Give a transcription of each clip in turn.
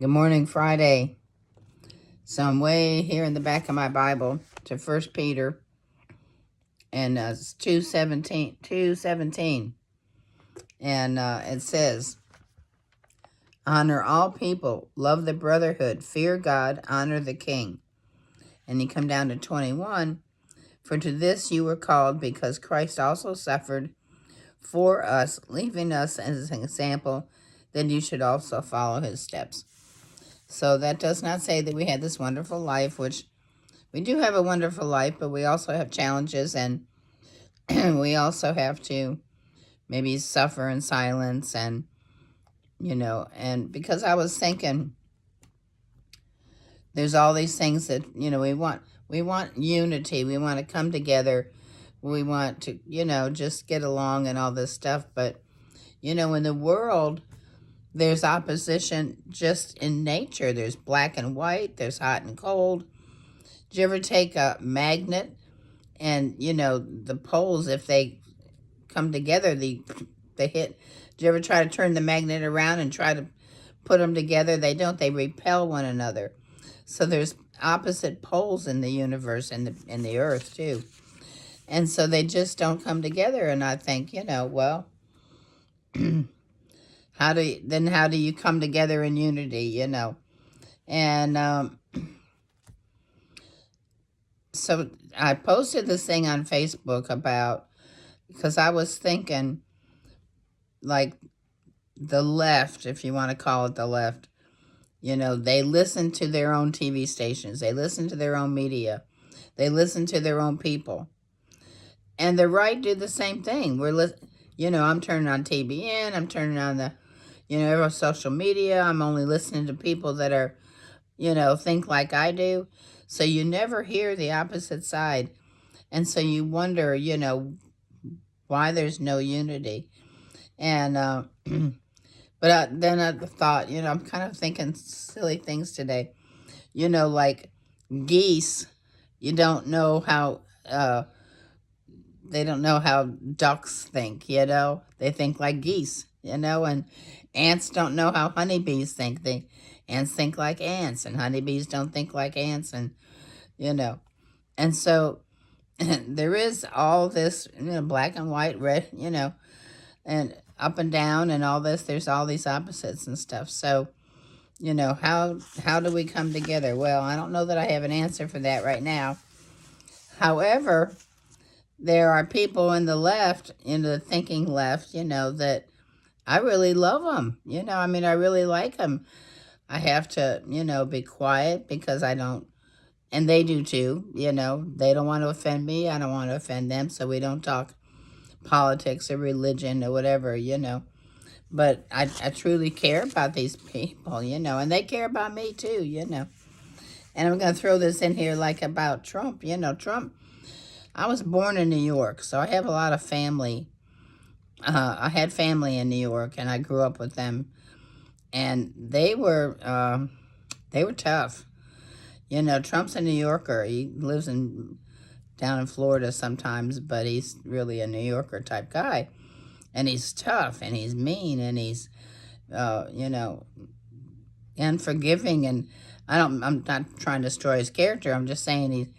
Good morning, Friday. So I'm way here in the back of my Bible to First Peter, and it's 2:17, and it says, "Honor all people, love the brotherhood, fear God, honor the king." And you come down to 21, "For to this you were called, because Christ also suffered for us, leaving us as an example that you should also follow his steps." So that does not say that we had this wonderful life, which we do have a wonderful life, but we also have challenges, and we also have to maybe suffer in silence. And and because I was thinking, there's all these things that we want unity, we want to come together, we want to just get along and all this stuff. But in the world, there's opposition just in nature. There's black and white, there's hot and cold. Did you ever take a magnet and the poles, if they come together, they hit? Do you ever try to turn the magnet around and try to put them together? They don't. They repel one another. So there's opposite poles in the universe and the earth too, and so they just don't come together. And I think, well, how do you come together in unity? And so I posted this thing on Facebook about, because I was thinking, like, the left, if you want to call it the left, they listen to their own TV stations, they listen to their own media, they listen to their own people. And the right do the same thing. I'm turning on TBN, I'm turning on the, every social media. I'm only listening to people that are, think like I do. So you never hear the opposite side. And so you wonder, why there's no unity. And, but then I thought, I'm kind of thinking silly things today. Like geese, you don't know how, they don't know how ducks think, They think like geese, and ants don't know how honeybees think. Ants think like ants, and honeybees don't think like ants, and, And so there is all this, black and white, red, and up and down and all this. There's all these opposites and stuff. So, how do we come together? Well, I don't know that I have an answer for that right now. However, there are people in the left, in the thinking left, that I really love them. I really like them. I have to, be quiet because I don't, and they do too, they don't want to offend me. I don't want to offend them. So we don't talk politics or religion or whatever, But I truly care about these people, and they care about me too, And I'm going to throw this in here, like, about Trump. Trump, I was born in New York, so I have a lot of family. I had family in New York, and I grew up with them, and they were tough. Trump's a New Yorker. He lives down in Florida sometimes, but he's really a New Yorker type guy, and he's tough, and he's mean, and he's, unforgiving, and I'm not trying to destroy his character. I'm just saying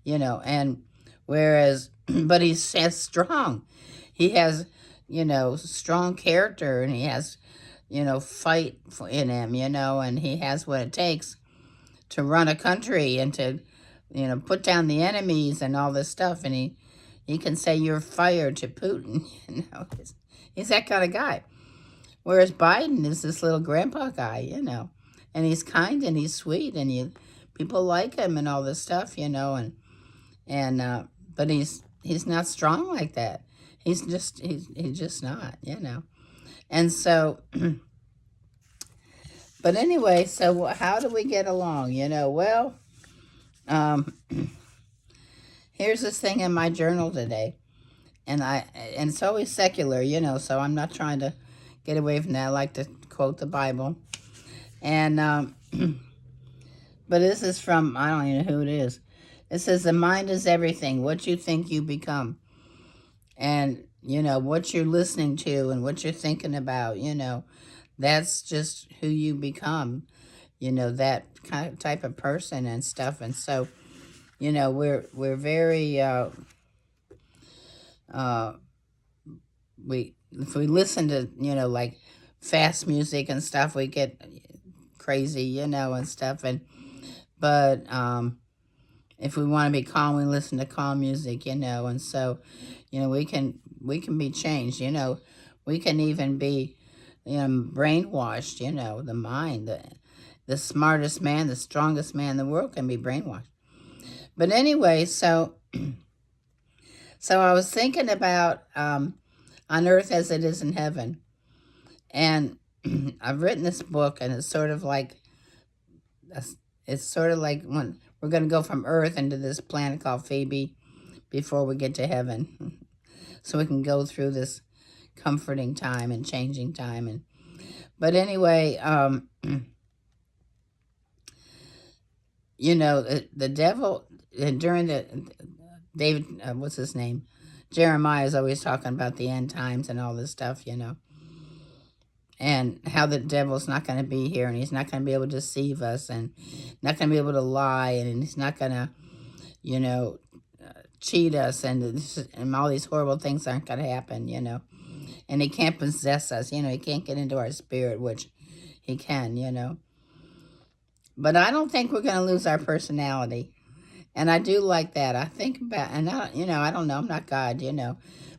and whereas, but he's strong. He has, strong character, and he has, fight in him, and he has what it takes to run a country and to, put down the enemies and all this stuff. And he can say you're fired to Putin, he's that kind of guy. Whereas Biden is this little grandpa guy, and he's kind and he's sweet, and people like him and all this stuff, but he's not strong like that. He's just not, And so, but anyway, so how do we get along? Well, um, here's this thing in my journal today, and it's always secular, so I'm not trying to get away from that. I like to quote the Bible, and but this is from, I don't even know who it is. It says, "The mind is everything. What you think, you become." And, what you're listening to and what you're thinking about, that's just who you become. that kind of type of person and stuff. And so, we're very, uh, if we listen to, like fast music and stuff, we get crazy, and stuff. But if we want to be calm, we listen to calm music, and so, we can be changed, we can even be, brainwashed, the mind, the smartest man, the strongest man in the world can be brainwashed. But anyway, so I was thinking about on earth as it is in heaven. And I've written this book, and it's sort of like when we're going to go from earth into this planet called Phoebe before we get to heaven. So we can go through this comforting time and changing time. But anyway, the devil, during David, what's his name? Jeremiah is always talking about the end times and all this stuff, and how the devil's not going to be here, and he's not going to be able to deceive us, and not going to be able to lie, and he's not going to, cheat us, and all these horrible things aren't going to happen, and he can't possess us, he can't get into our spirit, which he can, but I don't think we're going to lose our personality. And I do like that. I think about, and I don't know, I'm not God,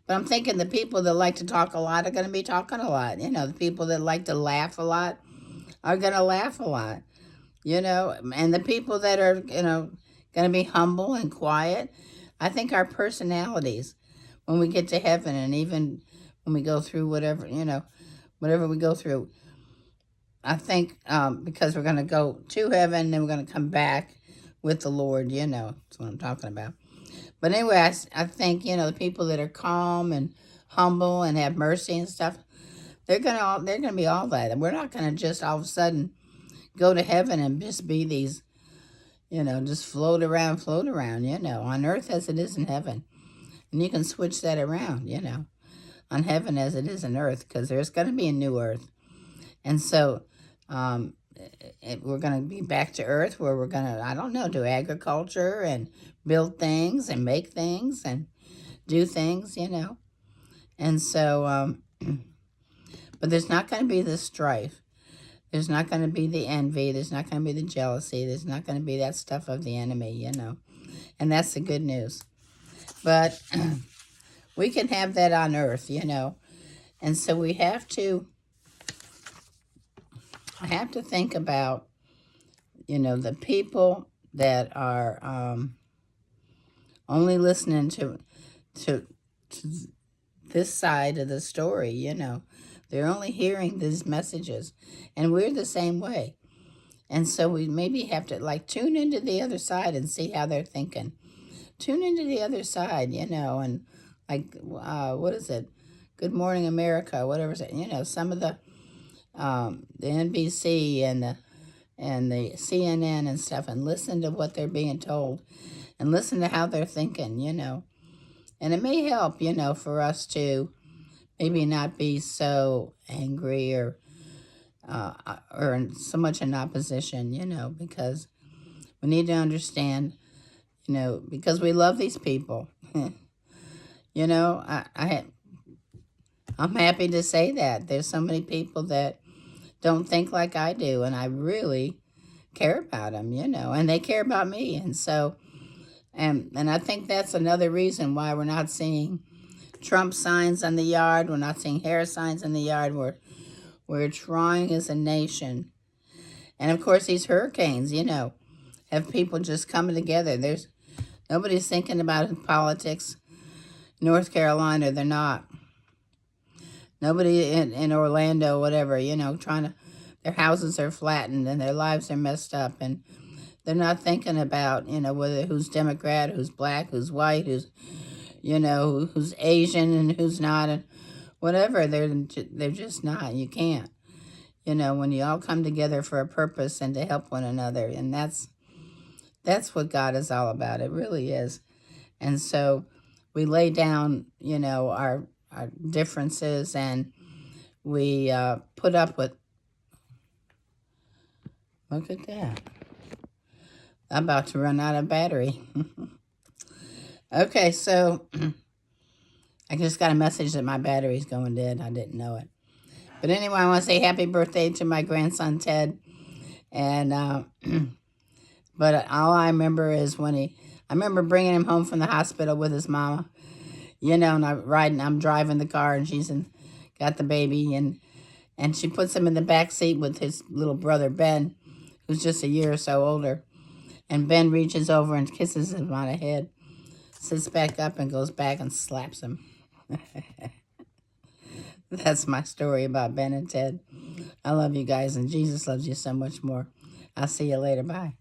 but I'm thinking the people that like to talk a lot are going to be talking a lot. The people that like to laugh a lot are going to laugh a lot, and the people that are, going to be humble and quiet. I think our personalities, when we get to heaven, and even when we go through whatever we go through, I think because we're going to go to heaven, then we're going to come back with the Lord, that's what I'm talking about. But anyway, I think, the people that are calm and humble and have mercy and stuff, they're gonna be all that. And we're not gonna just all of a sudden go to heaven and just be these, just float around, on earth as it is in heaven. And you can switch that around, on heaven as it is in earth, because there's going to be a new earth. And so we're going to be back to earth where we're going to, I don't know, do agriculture and build things and make things and do things, And so, but there's not going to be the strife. There's not going to be the envy. There's not going to be the jealousy. There's not going to be that stuff of the enemy, And that's the good news. But we can have that on earth, And so we have to think about, the people that are only listening to this side of the story, They're only hearing these messages. And we're the same way. And so we maybe have to tune into the other side and see how they're thinking. Tune into the other side, and what is it? Good Morning America, whatever it, some of the NBC and the CNN and stuff, and listen to what they're being told, and listen to how they're thinking, And it may help, for us to maybe not be so angry or so much in opposition, because we need to understand, because we love these people. I'm happy to say that there's so many people that don't think like I do, and I really care about them, and they care about me. And so, and I think that's another reason why we're not seeing Trump signs in the yard. We're not seeing Harris signs in the yard. We're trying as a nation. And of course, these hurricanes, have people just coming together. Nobody's thinking about politics. North Carolina, they're not. Nobody in Orlando, whatever, their houses are flattened and their lives are messed up, and they're not thinking about, whether who's Democrat, who's black, who's white, who's Asian and who's not, and whatever. They're just not. You can't. When you all come together for a purpose and to help one another, and that's what God is all about. It really is. And so we lay down, our differences, and we put up with Look at that. I'm about to run out of battery. Okay, so I just got a message that my battery's going dead. I didn't know it. But anyway, I want to say happy birthday to my grandson, Ted. And, but all I remember is I remember bringing him home from the hospital with his mama, and I'm driving the car and got the baby and she puts him in the back seat with his little brother, Ben, who's just a year or so older. And Ben reaches over and kisses him on the head, sits back up and goes back and slaps him. That's my story about Ben and Ted. I love you guys, and Jesus loves you so much more. I'll see you later. Bye.